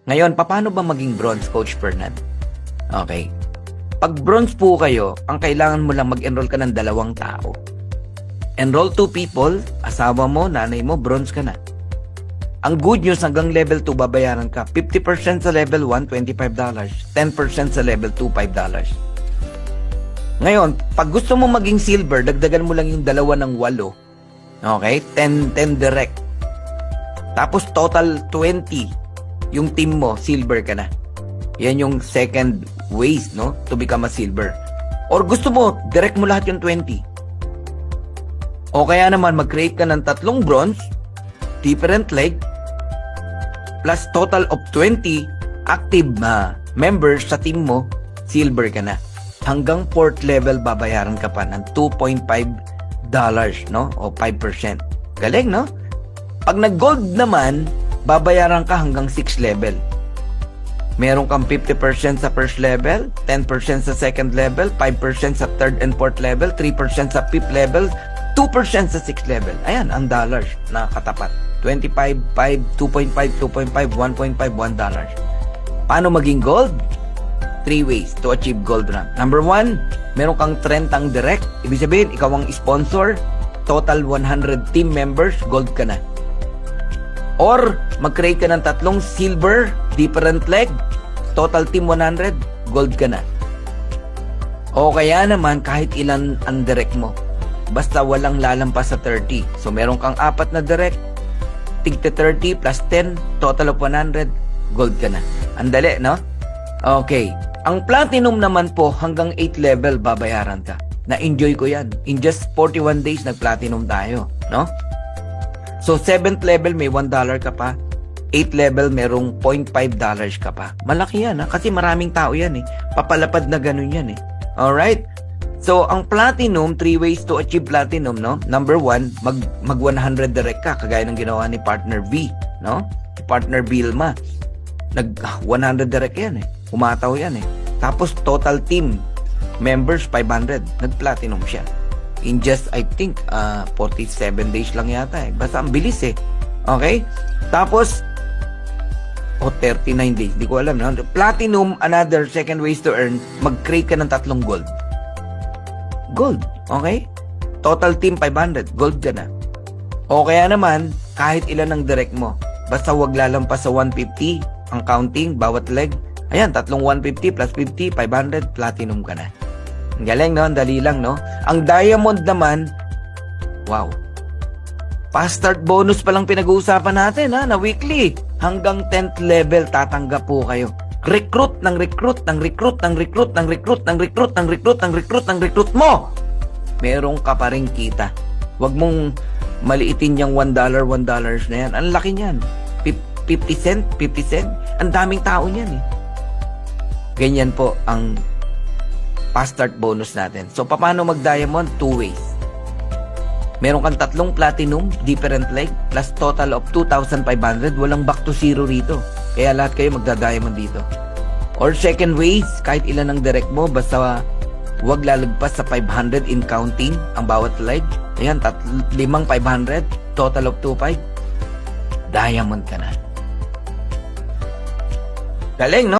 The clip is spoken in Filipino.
Ngayon, paano ba maging bronze, Coach Fernand? Okay. Pag bronze po kayo, ang kailangan mo lang mag-enroll ka ng 2 tao. Enroll 2 people, asawa mo, nanay mo, bronze ka na. Ang good news, hanggang level 2, babayaran ka. 50% sa level 1, $25. 10% sa level 2, $5. Ngayon, pag gusto mo maging silver, dagdagan mo lang yung 2 ng 8. Okay? 10 direct. Tapos total 20 yung team mo, silver ka na. Yan yung second ways, no? To become a silver. Or gusto mo, direct mo lahat yung 20. O kaya naman, mag-create ka ng 3 bronze, different leg, plus total of 20 active members sa team mo, silver ka na. Hanggang 4th level, babayaran ka pa ng $2.5, no? O 5%. Galing, no? Pag nag-gold naman, babayaran ka hanggang 6th level. Meron kang 50% sa first level, 10% sa second level, 5% sa third and fourth level, 3% sa fifth level, 2% sa 6th level. Ayan, ang dollars na katapat. 25, 5, 2.5, 2.5, 1.5, $1. Paano maging gold? 3 ways to achieve gold rank. Number 1, meron kang 30 direct. Ibig sabihin, ikaw ang sponsor. Total 100 team members, gold ka na. Or, mag-create ka ng 3 silver, different leg, total team 100, gold ka na. O kaya naman, kahit ilan ang direct mo. Basta walang lalampas sa 30. So, meron kang 4 na direct, tigta 30 plus 10, total of 100, gold ka na. Andali, no? Okay. Ang platinum naman po, hanggang 8 level, babayaran ka. Na-enjoy ko yan. In just 41 days, nag-platinum tayo, no? So, 7th level, may $1 ka pa. 8th level, merong $0.5 ka pa. Malaki yan, ha? Kasi maraming tao yan, eh. Papalapad na ganun yan, eh. Alright? So, ang platinum, 3 ways to achieve platinum, no? Number 1, mag 100 direct ka, kagaya ng ginawa ni Partner V, no? Partner Vilma. Nag 100 direct yan, eh. Umataw yan, eh. Tapos, total team members, 500. Nag-platinum siya. In just, I think, 47 days lang yata, eh. Basta ang bilis, eh. Okay? Tapos, 39 days. Di ko alam, no? Platinum, another second ways to earn, mag-create ka ng 3 gold. Gold. Okay? Total team, 500. Gold ka na. O kaya naman, kahit ilan ang direct mo. Basta wag lalampas sa 150 ang counting, bawat leg. Ayan, 3 150 plus 50, 500, platinum ka na. Ang galing, no? Ang dali lang, no? Ang diamond naman, wow. Fast start bonus pa lang pinag-uusapan natin, ha? Na weekly. Hanggang 10th level, tatanggap po kayo. Recruit ng recruit, ng recruit, ng recruit, ng recruit, ng recruit, ng recruit, ng recruit, ng recruit mo. Meron ka pa rin kita. Huwag mong maliitin yung $1 na yan. Ang laki niyan. 50 cent, 50 cent. Ang daming tao niyan, eh. Ganyan po ang fast start bonus natin. So, paano mag-diamond? 2 ways. Meron kang 3 platinum, different leg, plus total of 2,500. Walang back to zero rito. Kaya lahat kayo magda-diamond dito. Or second ways, kahit ilan ang direct mo, basta wag lalagpas sa 500 in counting ang bawat leg. Ayan, 5 500, total of 2,500. Diamond ka na. Galing, no?